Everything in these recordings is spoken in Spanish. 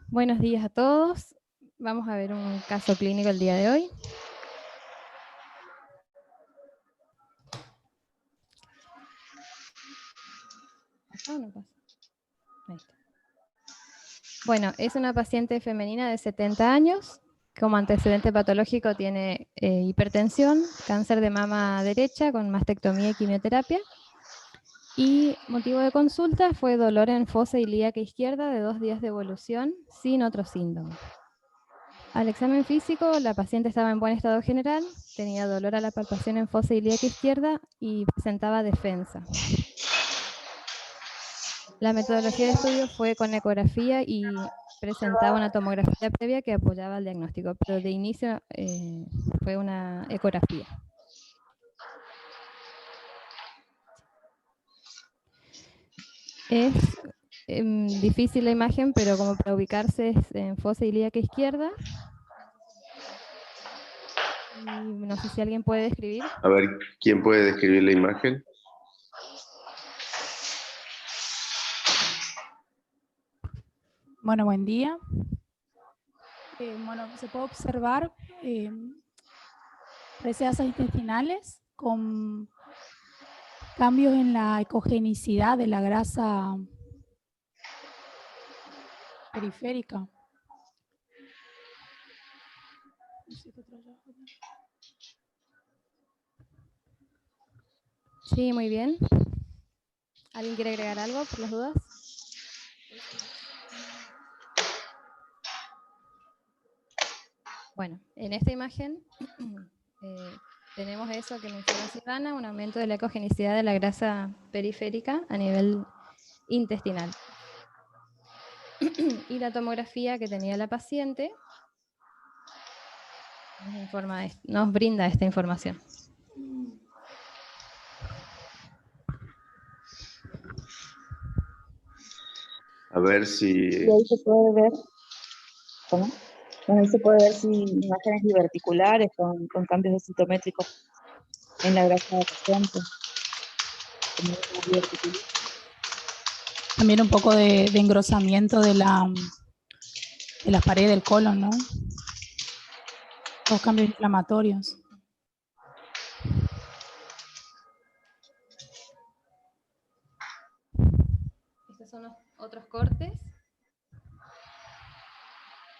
Buenos días a todos. Vamos a ver un caso clínico el día de hoy. ¿Pasa o no pasa? Ahí está. Bueno, es una paciente femenina de 70 años. Como antecedente patológico tiene hipertensión, cáncer de mama derecha con mastectomía y quimioterapia. Y motivo de consulta fue dolor en fosa ilíaca izquierda de 2 días de evolución sin otro síntoma. Al examen físico, la paciente estaba en buen estado general, tenía dolor a la palpación en fosa ilíaca izquierda y presentaba defensa. La metodología de estudio fue con ecografía y presentaba una tomografía previa que apoyaba el diagnóstico, pero de inicio fue una ecografía. Es difícil la imagen, pero como para ubicarse es en fosa ilíaca izquierda. Y no sé si alguien puede describir. A ver, ¿quién puede describir la imagen? Bueno, buen día. Bueno, se puede observar presencias intestinales con cambios en la ecogenicidad de la grasa periférica. Sí, muy bien. ¿Alguien quiere agregar algo por las dudas? Bueno, en esta imagen tenemos eso que menciona Silvana, un aumento de la ecogenicidad de la grasa periférica a nivel intestinal. Y la tomografía que tenía la paciente nos brinda esta información. A ver si... Y ahí se puede ver, ¿cómo? Bueno, ahí se puede ver si imágenes diverticulares con cambios densitométricos en la grasa de paciente. También un poco de engrosamiento de las paredes del colon, ¿no? Los cambios inflamatorios. Estos son los otros cortes,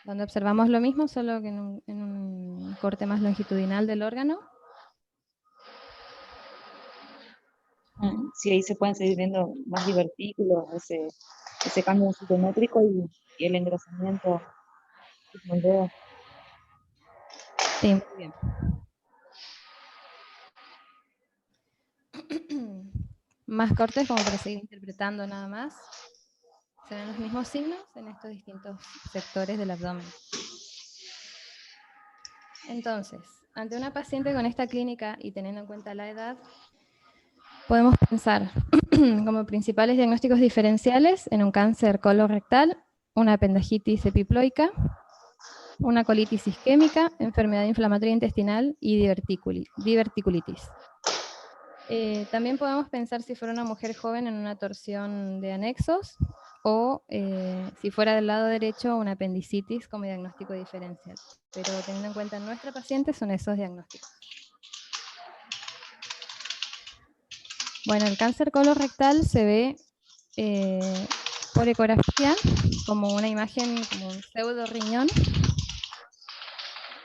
donde observamos lo mismo, solo que en un corte más longitudinal del órgano. Sí, ahí se pueden seguir viendo más divertículos, ese cambio densitométrico y el engrosamiento del dedo. Sí, muy bien. Más cortes como para seguir interpretando nada más. Se ven los mismos signos en estos distintos sectores del abdomen. Entonces, ante una paciente con esta clínica y teniendo en cuenta la edad, podemos pensar como principales diagnósticos diferenciales en un cáncer colorectal, una apendicitis epiploica, una colitis isquémica, enfermedad inflamatoria intestinal y diverticulitis. También podemos pensar si fuera una mujer joven en una torsión de anexos o si fuera del lado derecho una apendicitis como diagnóstico diferencial. Pero teniendo en cuenta nuestra paciente son esos diagnósticos. Bueno, el cáncer colorectal se ve por ecografía como una imagen como un pseudo riñón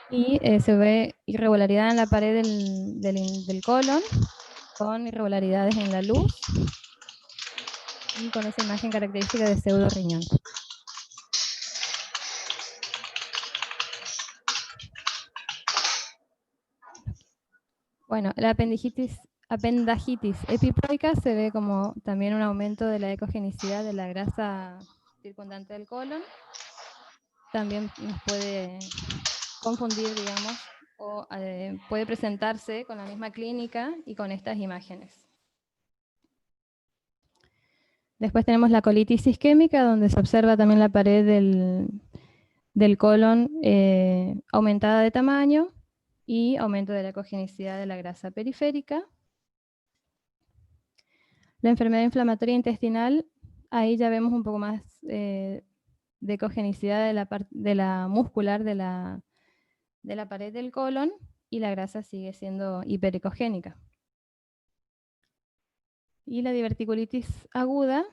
y se ve irregularidad en la pared del colon con irregularidades en la luz y con esa imagen característica de pseudo riñón. Bueno, la apendicitis epiploica se ve como también un aumento de la ecogenicidad de la grasa circundante del colon. También nos puede confundir, digamos, o puede presentarse con la misma clínica y con estas imágenes. Después tenemos la colitis isquémica, donde se observa también la pared del colon aumentada de tamaño y aumento de la ecogenicidad de la grasa periférica. La enfermedad inflamatoria intestinal, ahí ya vemos un poco más de ecogenicidad de la muscular de la pared del colon, y la grasa sigue siendo hiperecogénica. Y la diverticulitis aguda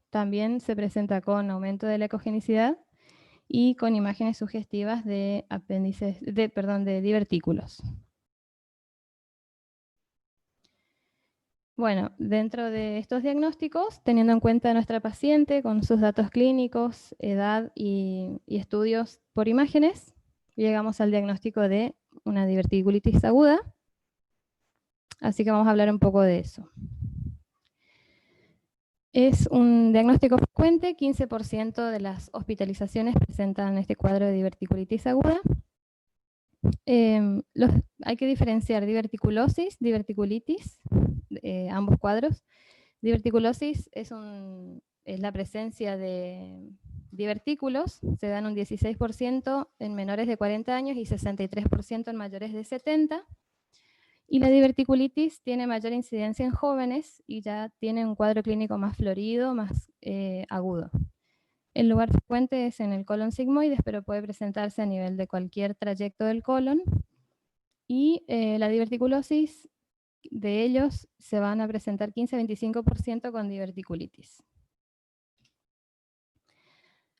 también se presenta con aumento de la ecogenicidad y con imágenes sugestivas de de divertículos. Bueno, dentro de estos diagnósticos, teniendo en cuenta a nuestra paciente con sus datos clínicos, edad y estudios por imágenes, llegamos al diagnóstico de una diverticulitis aguda. Así que vamos a hablar un poco de eso. Es un diagnóstico frecuente, 15% de las hospitalizaciones presentan este cuadro de diverticulitis aguda. Hay que diferenciar diverticulosis, diverticulitis, ambos cuadros. Diverticulosis es la presencia de divertículos, se dan un 16% en menores de 40 años y 63% en mayores de 70. Y la diverticulitis tiene mayor incidencia en jóvenes y ya tiene un cuadro clínico más florido, más agudo. El lugar frecuente es en el colon sigmoides, pero puede presentarse a nivel de cualquier trayecto del colon. Y la diverticulosis de ellos se van a presentar 15-25% con diverticulitis.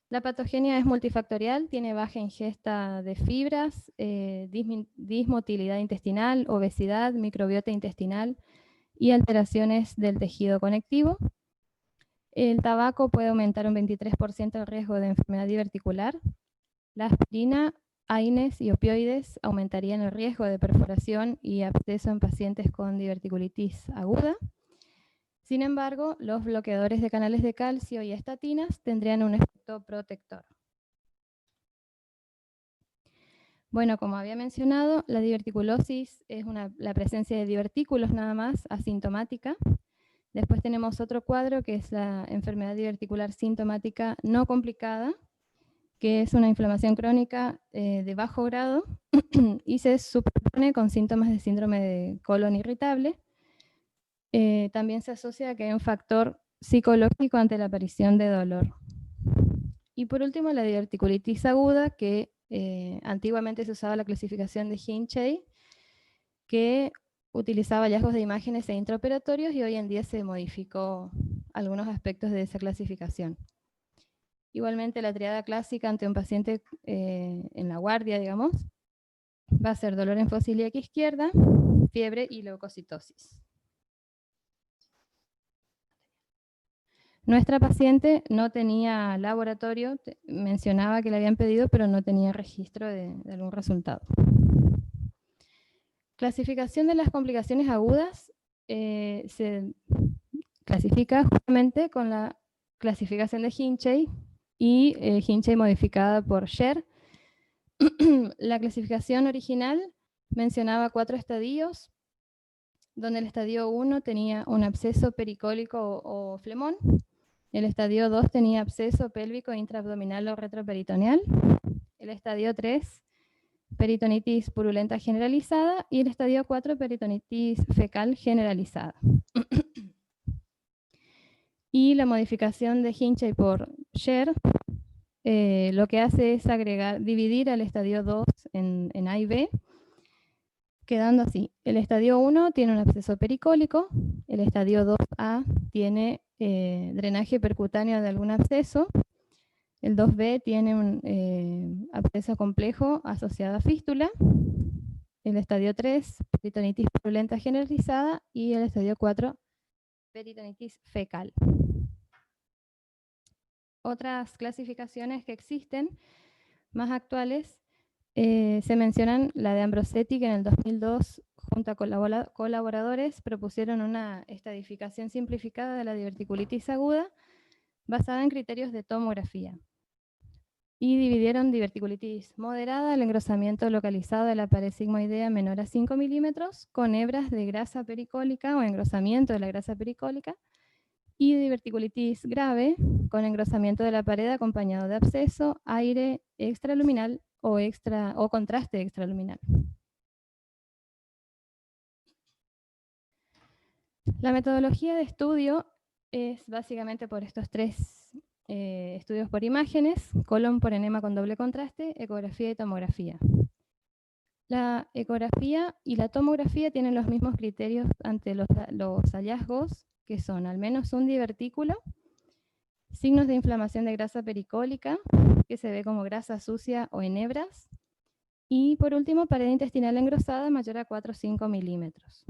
La patogenia es multifactorial, tiene baja ingesta de fibras, dismotilidad intestinal, obesidad, microbiota intestinal y alteraciones del tejido conectivo. El tabaco puede aumentar un 23% el riesgo de enfermedad diverticular. La aspirina, AINES y opioides aumentarían el riesgo de perforación y absceso en pacientes con diverticulitis aguda. Sin embargo, los bloqueadores de canales de calcio y estatinas tendrían un efecto protector. Bueno, como había mencionado, la diverticulosis es la presencia de divertículos nada más, asintomática. Después tenemos otro cuadro que es la enfermedad diverticular sintomática no complicada, que es una inflamación crónica de bajo grado y se superpone con síntomas de síndrome de colon irritable. También se asocia a que hay un factor psicológico ante la aparición de dolor. Y por último, la diverticulitis aguda, que antiguamente se usaba la clasificación de Hinchey, que utilizaba hallazgos de imágenes e intraoperatorios, y hoy en día se modificó algunos aspectos de esa clasificación. Igualmente, la triada clásica ante un paciente en la guardia, digamos, va a ser dolor en fosa ilíaca izquierda, fiebre y leucocitosis. Nuestra paciente no tenía laboratorio, mencionaba que le habían pedido, pero no tenía registro de algún resultado. Clasificación de las complicaciones agudas se clasifica justamente con la clasificación de Hinchey y Hinchey modificada por Sher. La clasificación original mencionaba 4 estadios, donde el estadio 1 tenía un absceso pericólico o flemón. El estadio 2 tenía absceso pélvico intraabdominal o retroperitoneal. El estadio 3, peritonitis purulenta generalizada. Y el estadio 4, peritonitis fecal generalizada. Y la modificación de Hinchey por Sher lo que hace es dividir al estadio 2 en A y B, quedando así. El estadio 1 tiene un absceso pericólico, el estadio 2A tiene drenaje percutáneo de algún absceso, el 2B tiene un absceso complejo asociado a fístula, el estadio 3, peritonitis purulenta generalizada, y el estadio 4, peritonitis fecal. Otras clasificaciones que existen, más actuales, se mencionan la de Ambrosetti, que en el 2002, junto a colaboradores, propusieron una estadificación simplificada de la diverticulitis aguda basada en criterios de tomografía. Y dividieron diverticulitis moderada, el engrosamiento localizado de la pared sigmoidea menor a 5 milímetros, con hebras de grasa pericólica o engrosamiento de la grasa pericólica, y diverticulitis grave, con engrosamiento de la pared acompañado de absceso, aire extraluminal o contraste extraluminal. La metodología de estudio es básicamente por estos 3 estudios por imágenes, colon por enema con doble contraste, ecografía y tomografía. La ecografía y la tomografía tienen los mismos criterios ante los hallazgos, que son al menos un divertículo, signos de inflamación de grasa pericólica, que se ve como grasa sucia o en hebras, y por último, pared intestinal engrosada mayor a 4 o 5 milímetros.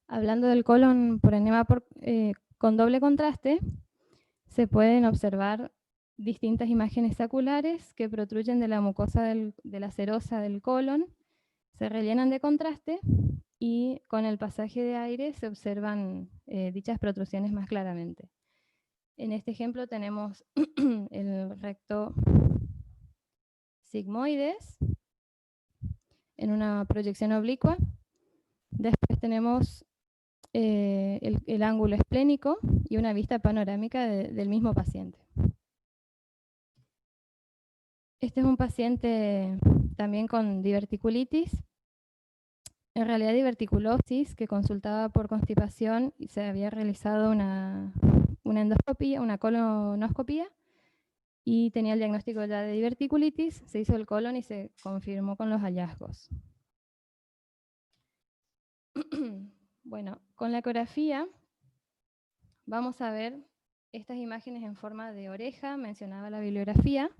Hablando del colon por enema con doble contraste, se pueden observar distintas imágenes saculares que protruyen de la mucosa de la serosa del colon, se rellenan de contraste y con el pasaje de aire se observan dichas protrusiones más claramente. En este ejemplo tenemos el recto sigmoides en una proyección oblicua. Después tenemos el ángulo esplénico y una vista panorámica del mismo paciente. Este es un paciente también con diverticulitis, en realidad diverticulosis, que consultaba por constipación y se había realizado una endoscopía, una colonoscopía, y tenía el diagnóstico ya de diverticulitis, se hizo el colon y se confirmó con los hallazgos. Bueno, con la ecografía vamos a ver estas imágenes en forma de oreja, mencionaba la bibliografía,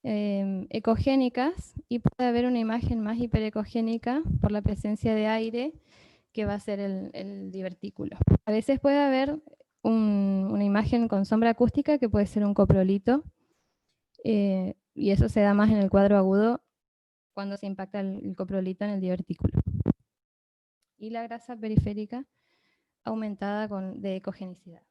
ecogénicas, y puede haber una imagen más hiperecogénica por la presencia de aire, que va a ser el divertículo. A veces puede haber una imagen con sombra acústica, que puede ser un coprolito, y eso se da más en el cuadro agudo cuando se impacta el coprolito en el divertículo. Y la grasa periférica aumentada de ecogenicidad.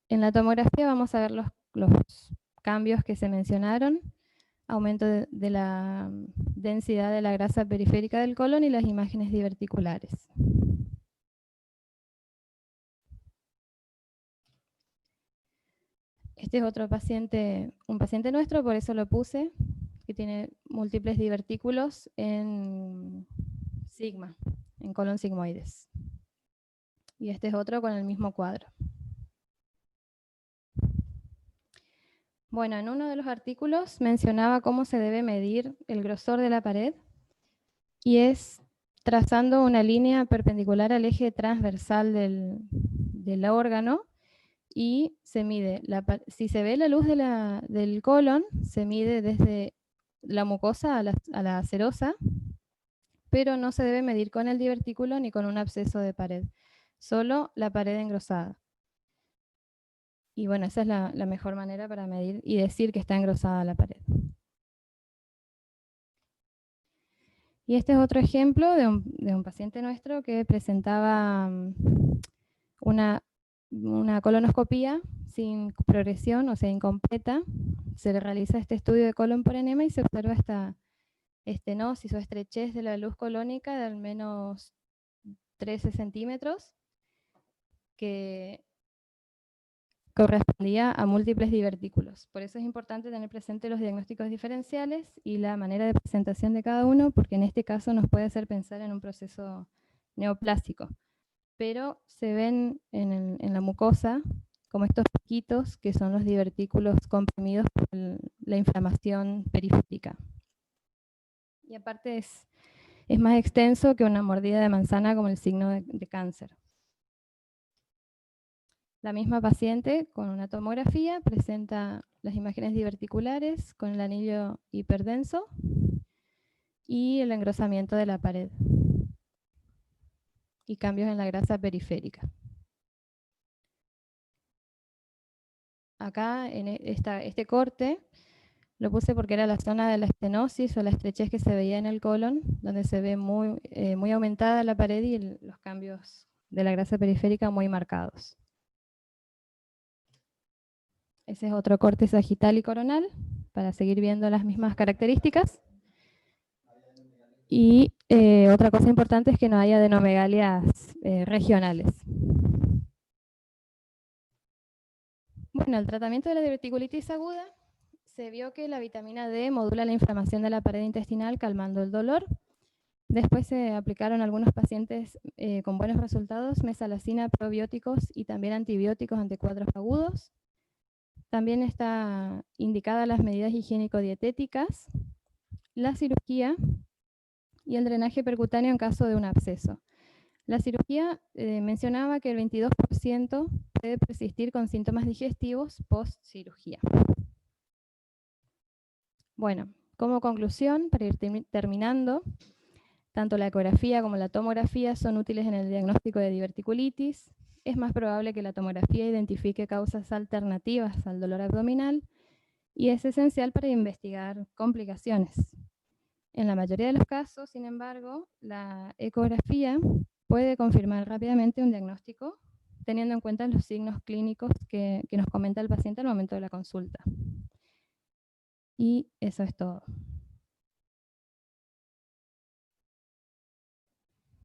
En la tomografía vamos a ver los cambios que se mencionaron, aumento de la densidad de la grasa periférica del colon y las imágenes diverticulares. Este es otro paciente, un paciente nuestro, por eso lo puse, que tiene múltiples divertículos en sigma, en colon sigmoides. Y este es otro con el mismo cuadro. Bueno, en uno de los artículos mencionaba cómo se debe medir el grosor de la pared, y es trazando una línea perpendicular al eje transversal del órgano, y se mide, si se ve la luz del colon, se mide desde la mucosa a la serosa, pero no se debe medir con el divertículo ni con un absceso de pared, solo la pared engrosada. Y bueno, esa es la mejor manera para medir y decir que está engrosada la pared. Y este es otro ejemplo de un paciente nuestro que presentaba una colonoscopía sin progresión, o sea, incompleta. Se le realiza este estudio de colon por enema y se observa esta estenosis o estrechez de la luz colónica de al menos 13 centímetros, que correspondía a múltiples divertículos. Por eso es importante tener presente los diagnósticos diferenciales y la manera de presentación de cada uno, porque en este caso nos puede hacer pensar en un proceso neoplásico. Pero se ven en la mucosa como estos piquitos, que son los divertículos comprimidos por la inflamación periférica. Y aparte es más extenso que una mordida de manzana, como el signo de cáncer. La misma paciente con una tomografía presenta las imágenes diverticulares con el anillo hiperdenso y el engrosamiento de la pared y cambios en la grasa periférica. Acá en este corte lo puse porque era la zona de la estenosis o la estrechez que se veía en el colon, donde se ve muy aumentada la pared y los cambios de la grasa periférica muy marcados. Ese es otro corte sagital y coronal, para seguir viendo las mismas características. Y otra cosa importante es que no haya adenomegalias regionales. Bueno, el tratamiento de la diverticulitis aguda, se vio que la vitamina D modula la inflamación de la pared intestinal calmando el dolor, Después se aplicaron a algunos pacientes con buenos resultados, mesalazina, probióticos y también antibióticos ante cuadros agudos. También está indicada las medidas higiénico-dietéticas, la cirugía y el drenaje percutáneo en caso de un absceso. La cirugía mencionaba que el 22% puede persistir con síntomas digestivos post-cirugía. Bueno, como conclusión, para ir terminando, tanto la ecografía como la tomografía son útiles en el diagnóstico de diverticulitis. Es más probable que la tomografía identifique causas alternativas al dolor abdominal y es esencial para investigar complicaciones. En la mayoría de los casos, sin embargo, la ecografía puede confirmar rápidamente un diagnóstico teniendo en cuenta los signos clínicos que nos comenta el paciente al momento de la consulta. Y eso es todo.